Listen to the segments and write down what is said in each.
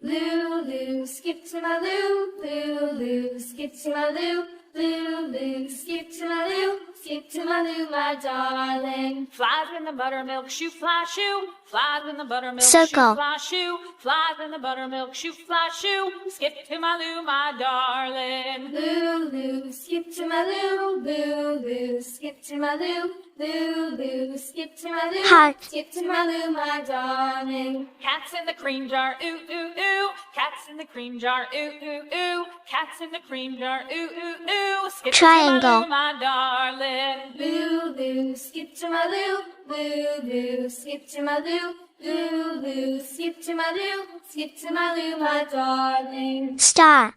Lulu, skip to my Lou. Lulu, skip to my Lou. Lulu, skip to my Lou. Skip to my Lou, my darling. Flies in the buttermilk shoe, fly shoe. Flies in the buttermilk shoe, fly shoe. Flies in the buttermilk shoe, fly shoe. Skip to my Lou, my darling. Lulu, skip to my Lou. Lulu, skip to my Lou. Lulu, skip to my Lou. Heart. Skip to my Lou, my darling. Cats in the cream jar, ooh, ooh, ooh. Cats in the cream jar, ooh, ooh, ooh. Cats in the cream jar, ooh, ooh, ooh. Skip Triangle. to my Lou, my darling. Lulu, skip to my Lou. Lulu, skip to my Lou. Lulu, skip to my Lou. Skip to my Lou, my darling. Star.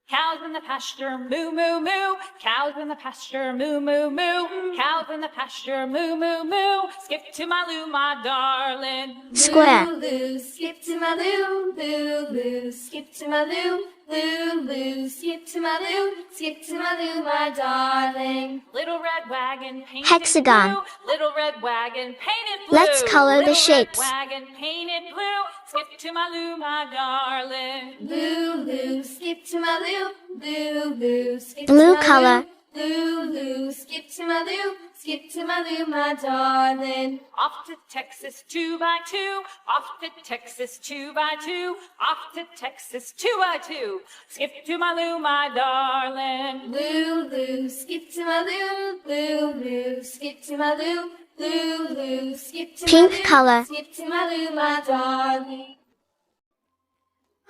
Cows in the pasture, moo, moo, moo. Cows in the pasture, moo, moo, moo. Cows in the pasture, moo, moo, moo. Skip to my Lou, my darling. Square. Lulu, skip to my Lou. Lulu, skip to my Lou. Lulu, skip to my Lou. Skip to my Lou, my darling. Little red wagon painted Hexagon. blue. Little red wagon painted blue. Let's color the Little shapes. Red wagon painted blue. Skip to my Lou, my darling. Lulu, skip to my Lou. Lulu, skip Blue to my color. Lou. Lulu, skip to my Lou. Skip to my Lou, my darling. Off to Texas 2x2. Off to Texas 2x2. Off to Texas 2x2. Skip to my Lou, my darling. Lulu, skip to my Lou. Lulu, skip to my Lou. Lulu, skip to Pink my Lou. color. Skip to my Lou, my darling.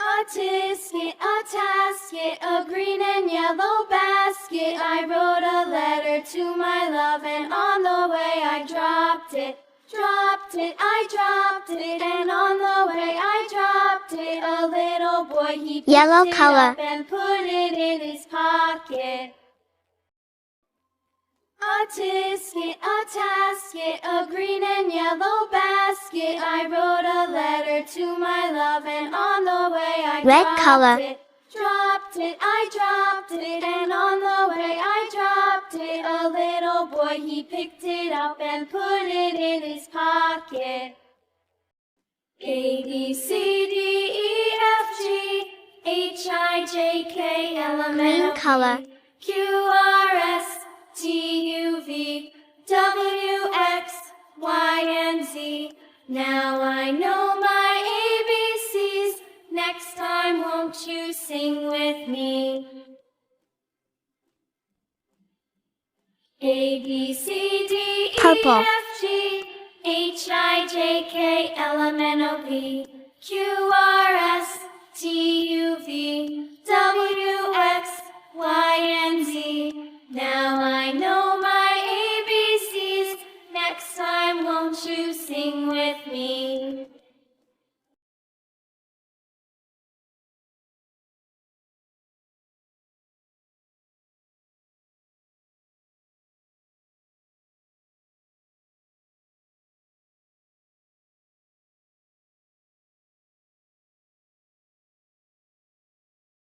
A tisket, a tasket, a green and yellow basket. I wrote a letter to my love, and on the way I dropped it. I dropped it, and on the way I dropped it. A little boy, he picked Yellow it color. up and put it in his pocket. A tisket, a tasket, a green and yellow basket. I wrote a letter to my love, and on the way I Red dropped color. it. I dropped it, and on the way I dropped it. A little boy, he picked it up and put it in his pocket. A, B, C, D, E, F, G, H, I, J, K, L, M, N, O, Green color. P, Q, R, S, T, U, V, W, X, Y, and Z. Now I know my ABCs. Next time, won't you sing with me? A, B, C, D, E, Purple. F, G, H, I, J, K, L, M, N, O, P, Q, R,